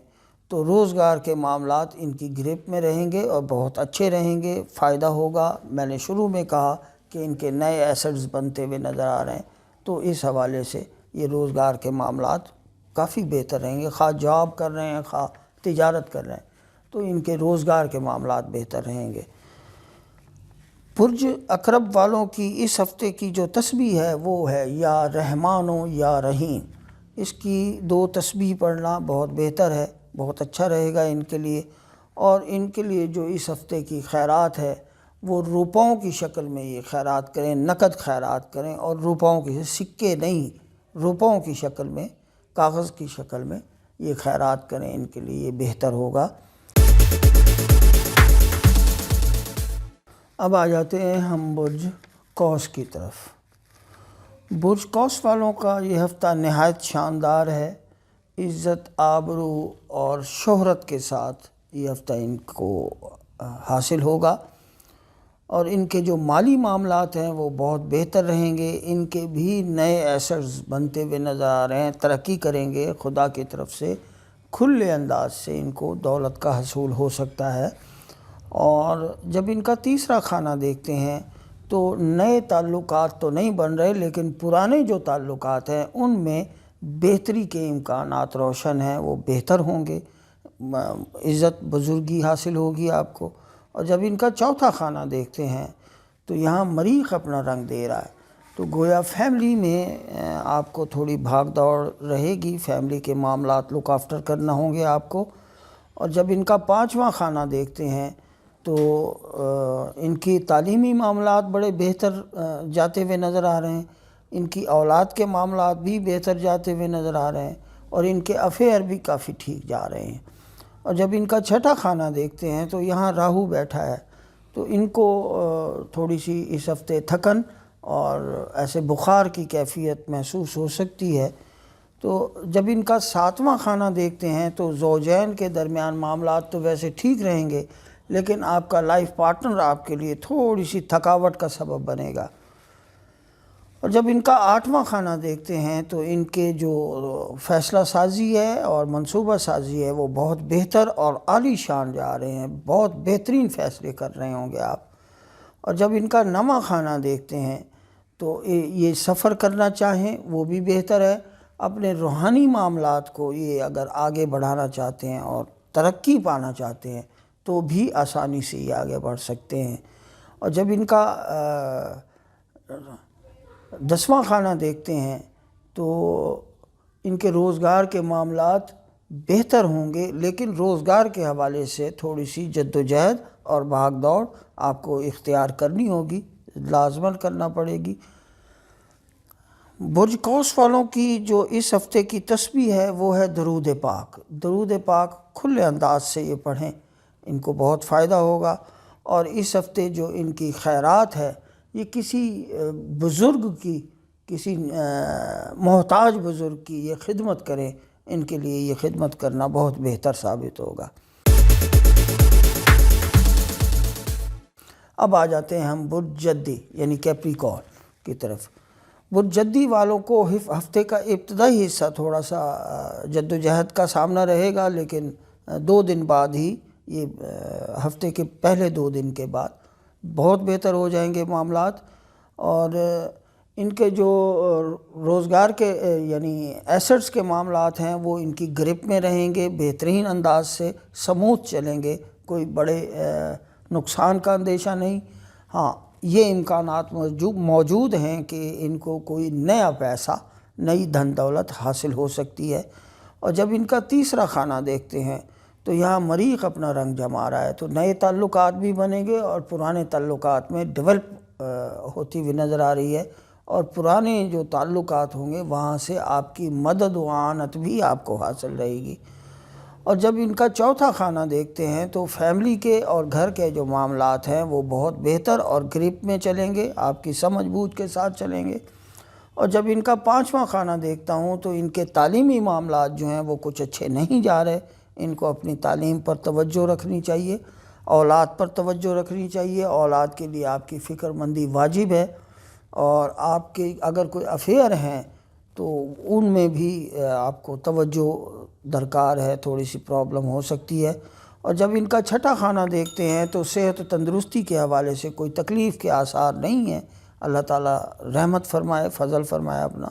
تو روزگار کے معاملات ان کی گرپ میں رہیں گے اور بہت اچھے رہیں گے، فائدہ ہوگا۔ میں نے شروع میں کہا کہ ان کے نئے ایسٹس بنتے ہوئے نظر آ رہے ہیں، تو اس حوالے سے یہ روزگار کے معاملات کافی بہتر رہیں گے، خواہ جاب کر رہے ہیں خواہ تجارت کر رہے ہیں، تو ان کے روزگار کے معاملات بہتر رہیں گے۔ برج اقرب والوں کی اس ہفتے کی جو تسبیح ہے وہ ہے یا رحمان و یا رحیم۔ اس کی 2 تسبیح پڑھنا بہت بہتر ہے، بہت اچھا رہے گا ان کے لیے۔ اور ان کے لیے جو اس ہفتے کی خیرات ہے وہ روپوں کی شکل میں یہ خیرات کریں، نقد خیرات کریں، اور روپوں کی سکے نہیں، روپوں کی شکل میں، کاغذ کی شکل میں یہ خیرات کریں، ان کے لیے یہ بہتر ہوگا۔ اب آ جاتے ہیں ہم برج قوس کی طرف۔ برج قوس والوں کا یہ ہفتہ نہایت شاندار ہے، عزت، آبرو اور شہرت کے ساتھ یہ ہفتہ ان کو حاصل ہوگا، اور ان کے جو مالی معاملات ہیں وہ بہت بہتر رہیں گے۔ ان کے بھی نئے ایسٹس بنتے ہوئے نظر آ رہے ہیں، ترقی کریں گے، خدا کی طرف سے کھلے انداز سے ان کو دولت کا حصول ہو سکتا ہے۔ اور جب ان کا تیسرا خانہ دیکھتے ہیں تو نئے تعلقات تو نہیں بن رہے، لیکن پرانے جو تعلقات ہیں ان میں بہتری کے امکانات روشن ہیں، وہ بہتر ہوں گے، عزت بزرگی حاصل ہوگی آپ کو۔ اور جب ان کا چوتھا خانہ دیکھتے ہیں تو یہاں مریخ اپنا رنگ دے رہا ہے، تو گویا فیملی میں آپ کو تھوڑی بھاگ دوڑ رہے گی، فیملی کے معاملات لک آفٹر کرنا ہوں گے آپ کو۔ اور جب ان کا پانچواں خانہ دیکھتے ہیں تو ان کی تعلیمی معاملات بڑے بہتر جاتے ہوئے نظر آ رہے ہیں، ان کی اولاد کے معاملات بھی بہتر جاتے ہوئے نظر آ رہے ہیں، اور ان کے افیئر بھی کافی ٹھیک جا رہے ہیں۔ اور جب ان کا چھٹا خانہ دیکھتے ہیں تو یہاں راہو بیٹھا ہے، تو ان کو تھوڑی سی اس ہفتے تھکن اور ایسے بخار کی کیفیت محسوس ہو سکتی ہے، تو جب ان کا 7واں خانہ دیکھتے ہیں تو زوجین کے درمیان معاملات تو ویسے ٹھیک رہیں گے، لیکن آپ کا لائف پارٹنر آپ کے لیے تھوڑی سی تھکاوٹ کا سبب بنے گا۔ اور جب ان کا 8واں خانہ دیکھتے ہیں تو ان کے جو فیصلہ سازی ہے اور منصوبہ سازی ہے وہ بہت بہتر اور عالی شان جا رہے ہیں، بہت بہترین فیصلے کر رہے ہوں گے آپ۔ اور جب ان کا 9واں خانہ دیکھتے ہیں تو یہ سفر کرنا چاہیں وہ بھی بہتر ہے، اپنے روحانی معاملات کو یہ اگر آگے بڑھانا چاہتے ہیں اور ترقی پانا چاہتے ہیں تو بھی آسانی سے یہ آگے بڑھ سکتے ہیں۔ اور جب ان کا 10واں خانہ دیکھتے ہیں تو ان کے روزگار کے معاملات بہتر ہوں گے، لیکن روزگار کے حوالے سے تھوڑی سی جد و جہد اور بھاگ دوڑ آپ کو اختیار کرنی ہوگی، لازماً کرنا پڑے گی۔ برج قوس والوں کی جو اس ہفتے کی تسبیح ہے وہ ہے درود پاک۔ درود پاک کھلے انداز سے یہ پڑھیں، ان کو بہت فائدہ ہوگا۔ اور اس ہفتے جو ان کی خیرات ہے یہ کسی بزرگ کی، کسی محتاج بزرگ کی یہ خدمت کریں، ان کے لیے یہ خدمت کرنا بہت بہتر ثابت ہوگا۔ اب آ جاتے ہیں ہم برج جدی یعنی کیپریکارن کی طرف۔ برج جدی والوں کو ہفتے کا ابتدائی حصہ تھوڑا سا جد و جہد کا سامنا رہے گا، لیکن 2 دن بعد ہی یہ ہفتے کے پہلے 2 دن کے بعد بہت بہتر ہو جائیں گے معاملات۔ اور ان کے جو روزگار کے یعنی ایسٹس کے معاملات ہیں وہ ان کی گرپ میں رہیں گے، بہترین انداز سے سموتھ چلیں گے، کوئی بڑے نقصان کا اندیشہ نہیں۔ ہاں، یہ امکانات موجود ہیں کہ ان کو کوئی نیا پیسہ، نئی دھن دولت حاصل ہو سکتی ہے۔ اور جب ان کا 3واں خانہ دیکھتے ہیں تو یہاں مریخ اپنا رنگ جما رہا ہے، تو نئے تعلقات بھی بنیں گے اور پرانے تعلقات میں ڈیولپ ہوتی ہوئی نظر آ رہی ہے، اور پرانے جو تعلقات ہوں گے وہاں سے آپ کی مدد و اعانت بھی آپ کو حاصل رہے گی۔ اور جب ان کا 4تھا خانہ دیکھتے ہیں تو فیملی کے اور گھر کے جو معاملات ہیں وہ بہت بہتر اور گرپ میں چلیں گے، آپ کی سمجھ بوجھ کے ساتھ چلیں گے۔ اور جب ان کا 5واں خانہ دیکھتا ہوں تو ان کے تعلیمی معاملات جو ہیں وہ کچھ اچھے نہیں جا رہے، ان کو اپنی تعلیم پر توجہ رکھنی چاہیے، اولاد پر توجہ رکھنی چاہیے، اولاد کے لیے آپ کی فکر مندی واجب ہے۔ اور آپ کے اگر کوئی افیئر ہیں تو ان میں بھی آپ کو توجہ درکار ہے، تھوڑی سی پرابلم ہو سکتی ہے۔ اور جب ان کا 6واں خانہ دیکھتے ہیں تو صحت و تندرستی کے حوالے سے کوئی تکلیف کے آثار نہیں ہیں، اللہ تعالیٰ رحمت فرمائے، فضل فرمائے اپنا۔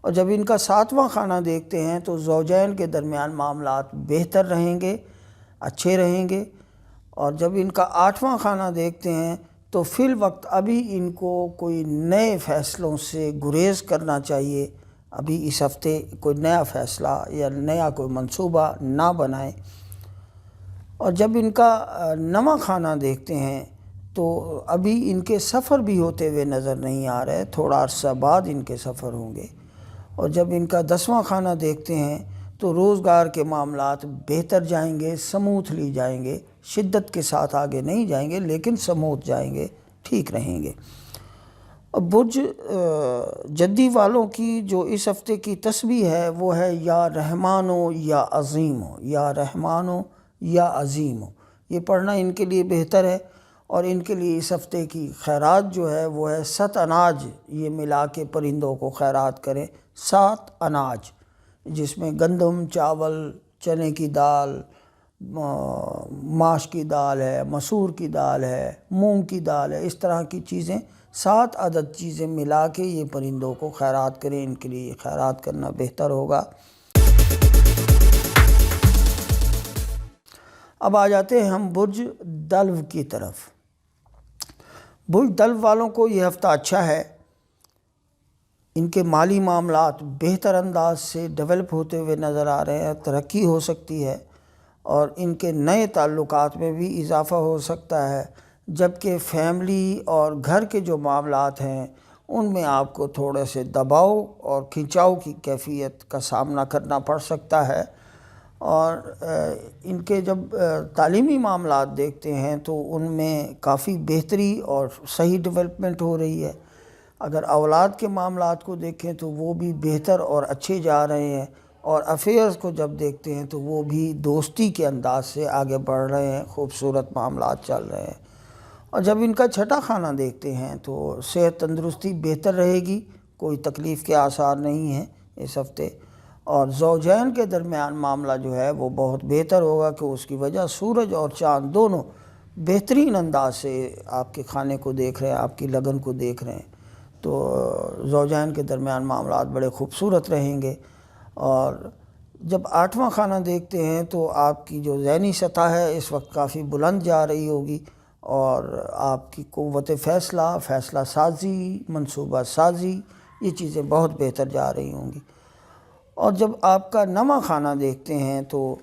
اور جب ان کا 7واں خانہ دیکھتے ہیں تو زوجین کے درمیان معاملات بہتر رہیں گے، اچھے رہیں گے۔ اور جب ان کا 8واں خانہ دیکھتے ہیں تو فی الوقت ابھی ان کو کوئی نئے فیصلوں سے گریز کرنا چاہیے، ابھی اس ہفتے کوئی نیا فیصلہ یا نیا کوئی منصوبہ نہ بنائیں۔ اور جب ان کا 9واں خانہ دیکھتے ہیں تو ابھی ان کے سفر بھی ہوتے ہوئے نظر نہیں آ رہے، تھوڑا عرصہ بعد ان کے سفر ہوں گے۔ اور جب ان کا 10واں خانہ دیکھتے ہیں تو روزگار کے معاملات بہتر جائیں گے، سموتھلی جائیں گے، شدت کے ساتھ آگے نہیں جائیں گے لیکن سموتھ جائیں گے، ٹھیک رہیں گے۔ اور برج جدی والوں کی جو اس ہفتے کی تسبیح ہے وہ ہے یا رحمان و یا عظیم ہو، یا رحمان و یا عظیم ہو، یہ پڑھنا ان کے لیے بہتر ہے۔ اور ان کے لیے اس ہفتے کی خیرات جو ہے وہ ہے 7 اناج، یہ ملا کے پرندوں کو خیرات کریں، 7 اناج، جس میں گندم، چاول، چنے کی دال، ماش کی دال ہے، مسور کی دال ہے، مونگ کی دال ہے، اس طرح کی چیزیں 7 عدد چیزیں ملا کے یہ پرندوں کو خیرات کریں، ان کے لیے خیرات کرنا بہتر ہوگا۔ اب آ جاتے ہیں ہم برج دلو کی طرف۔ برج دلو والوں کو یہ ہفتہ اچھا ہے، ان کے مالی معاملات بہتر انداز سے ڈیولپ ہوتے ہوئے نظر آ رہے ہیں، ترقی ہو سکتی ہے اور ان کے نئے تعلقات میں بھی اضافہ ہو سکتا ہے، جبکہ فیملی اور گھر کے جو معاملات ہیں ان میں آپ کو تھوڑے سے دباؤ اور کھنچاؤ کی کیفیت کا سامنا کرنا پڑ سکتا ہے۔ اور ان کے جب تعلیمی معاملات دیکھتے ہیں تو ان میں کافی بہتری اور صحیح ڈیولپمنٹ ہو رہی ہے۔ اگر اولاد کے معاملات کو دیکھیں تو وہ بھی بہتر اور اچھے جا رہے ہیں، اور افیئرز کو جب دیکھتے ہیں تو وہ بھی دوستی کے انداز سے آگے بڑھ رہے ہیں، خوبصورت معاملات چل رہے ہیں۔ اور جب ان کا چھٹا خانہ دیکھتے ہیں تو صحت تندرستی بہتر رہے گی، کوئی تکلیف کے آثار نہیں ہیں اس ہفتے، اور زوجین کے درمیان معاملہ جو ہے وہ بہت بہتر ہوگا کہ اس کی وجہ سورج اور چاند دونوں بہترین انداز سے آپ کے کھانے کو دیکھ رہے ہیں، آپ کی لگن کو دیکھ رہے ہیں، تو زوجین کے درمیان معاملات بڑے خوبصورت رہیں گے۔ اور جب 8واں خانہ دیکھتے ہیں تو آپ کی جو ذہنی سطح ہے اس وقت کافی بلند جا رہی ہوگی، اور آپ کی قوت فیصلہ سازی، منصوبہ سازی، یہ چیزیں بہت بہتر جا رہی ہوں گی۔ اور جب آپ کا 9واں خانہ دیکھتے ہیں تو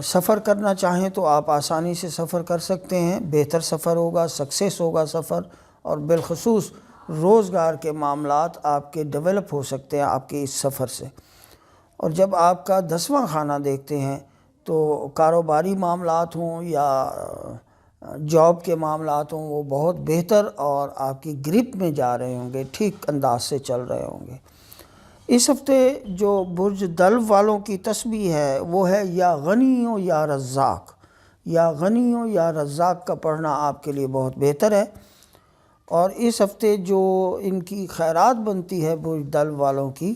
سفر کرنا چاہیں تو آپ آسانی سے سفر کر سکتے ہیں، بہتر سفر ہوگا، سکسیس ہوگا سفر، اور بالخصوص روزگار کے معاملات آپ کے ڈیولپ ہو سکتے ہیں آپ کے اس سفر سے۔ اور جب آپ کا 10واں خانہ دیکھتے ہیں تو کاروباری معاملات ہوں یا جاب کے معاملات ہوں، وہ بہت بہتر اور آپ کی گرپ میں جا رہے ہوں گے، ٹھیک انداز سے چل رہے ہوں گے۔ اس ہفتے جو برج دلو والوں کی تسبیح ہے وہ ہے یا غنی ہو یا رزاق، یا غنی ہو یا رزاق کا پڑھنا آپ کے لیے بہت بہتر ہے۔ اور اس ہفتے جو ان کی خیرات بنتی ہے برج دلو والوں کی،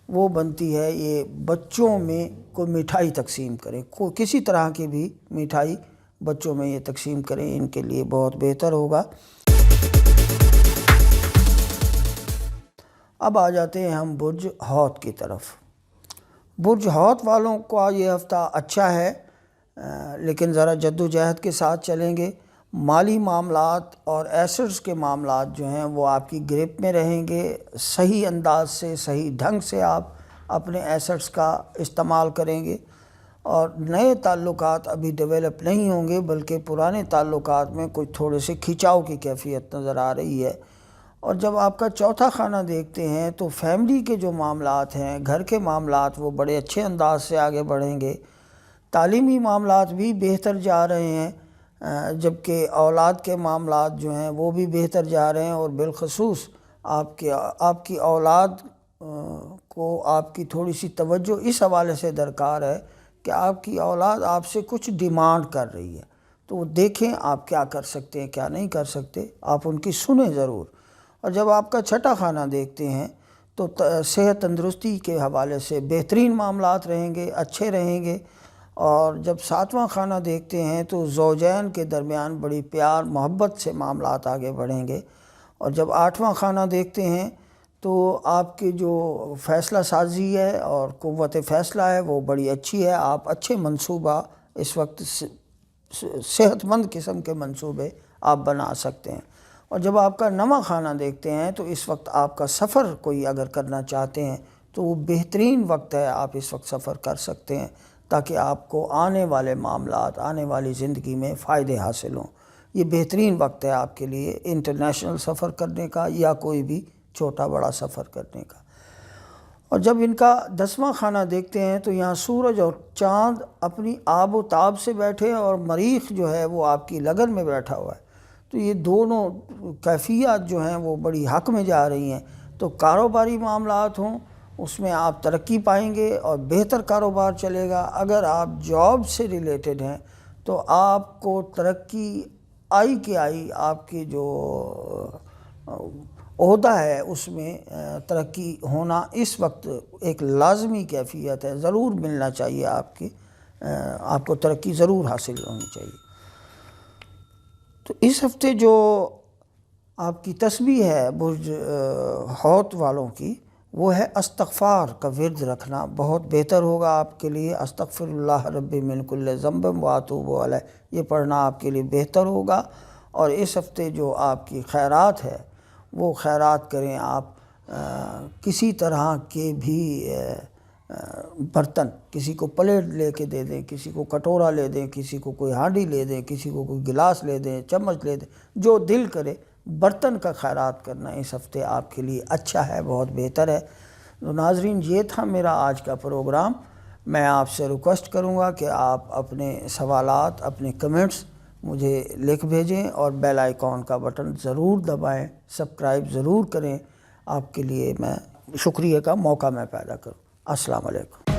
وہ بنتی ہے یہ بچوں میں کوئی مٹھائی تقسیم کریں، کوئی کسی طرح کی بھی مٹھائی بچوں میں یہ تقسیم کریں، ان کے لیے بہت بہتر ہوگا۔ اب آ جاتے ہیں ہم برج حوت کی طرف۔ برج حوت والوں کا یہ ہفتہ اچھا ہے، لیکن ذرا جد و جہد کے ساتھ چلیں گے۔ مالی معاملات اور ایسٹس کے معاملات جو ہیں وہ آپ کی گرپ میں رہیں گے، صحیح انداز سے، صحیح ڈھنگ سے آپ اپنے ایسٹس کا استعمال کریں گے، اور نئے تعلقات ابھی ڈیولپ نہیں ہوں گے، بلکہ پرانے تعلقات میں کچھ تھوڑے سے کھنچاؤ کی کیفیت نظر آ رہی ہے۔ اور جب آپ کا چوتھا خانہ دیکھتے ہیں تو فیملی کے جو معاملات ہیں، گھر کے معاملات، وہ بڑے اچھے انداز سے آگے بڑھیں گے۔ تعلیمی معاملات بھی بہتر جا رہے ہیں، جبکہ اولاد کے معاملات جو ہیں وہ بھی بہتر جا رہے ہیں، اور بالخصوص آپ کی اولاد کو آپ کی تھوڑی سی توجہ اس حوالے سے درکار ہے کہ آپ کی اولاد آپ سے کچھ ڈیمانڈ کر رہی ہے، تو وہ دیکھیں آپ کیا کر سکتے ہیں، کیا نہیں کر سکتے، آپ ان کی سنیں ضرور۔ اور جب آپ کا چھٹا خانہ دیکھتے ہیں تو صحت تندرستی کے حوالے سے بہترین معاملات رہیں گے، اچھے رہیں گے۔ اور جب 7واں خانہ دیکھتے ہیں تو زوجین کے درمیان بڑی پیار محبت سے معاملات آگے بڑھیں گے۔ اور جب 8واں خانہ دیکھتے ہیں تو آپ کی جو فیصلہ سازی ہے اور قوت فیصلہ ہے وہ بڑی اچھی ہے، آپ اچھے منصوبہ اس وقت صحت مند قسم کے منصوبے آپ بنا سکتے ہیں۔ اور جب آپ کا 9واں خانہ دیکھتے ہیں تو اس وقت آپ کا سفر کوئی اگر کرنا چاہتے ہیں تو وہ بہترین وقت ہے، آپ اس وقت سفر کر سکتے ہیں تاکہ آپ کو آنے والے معاملات، آنے والی زندگی میں فائدے حاصل ہوں۔ یہ بہترین وقت ہے آپ کے لیے انٹرنیشنل سفر کرنے کا یا کوئی بھی چھوٹا بڑا سفر کرنے کا۔ اور جب ان کا 10واں خانہ دیکھتے ہیں تو یہاں سورج اور چاند اپنی آب و تاب سے بیٹھے، اور مریخ جو ہے وہ آپ کی لگن میں بیٹھا ہوا ہے، تو یہ دونوں کیفیات جو ہیں وہ بڑی حق میں جا رہی ہیں۔ تو کاروباری معاملات ہوں اس میں آپ ترقی پائیں گے اور بہتر کاروبار چلے گا۔ اگر آپ جاب سے ریلیٹڈ ہیں تو آپ کو ترقی آئی آپ کی جو عہدہ ہے اس میں ترقی ہونا اس وقت ایک لازمی کیفیت ہے، ضرور ملنا چاہیے، آپ کو ترقی ضرور حاصل ہونی چاہیے۔ تو اس ہفتے جو آپ کی تسبیح ہے برج حوت والوں کی، وہ ہے استغفار کا ورد رکھنا، بہت بہتر ہوگا آپ کے لیے۔ استغفر اللہ ربی من کل ذنب واتوب الیہ، یہ پڑھنا آپ کے لیے بہتر ہوگا۔ اور اس ہفتے جو آپ کی خیرات ہے وہ خیرات کریں آپ، کسی طرح کے بھی برتن، کسی کو پلیٹ لے کے دے دیں، کسی کو کٹورا لے دیں، کسی کو کوئی ہانڈی لے دیں، کسی کو کوئی گلاس لے دیں، چمچ لے دیں، جو دل کرے برتن کا خیرات کرنا اس ہفتے آپ کے لیے اچھا ہے، بہت بہتر ہے۔ تو ناظرین، یہ تھا میرا آج کا پروگرام۔ میں آپ سے ریکویسٹ کروں گا کہ آپ اپنے سوالات، اپنے کمنٹس مجھے لکھ بھیجیں اور بیل آئیکن کا بٹن ضرور دبائیں، سبسکرائب ضرور کریں، آپ کے لیے میں شکریہ کا موقع میں پیدا کروں۔ السلام علیکم۔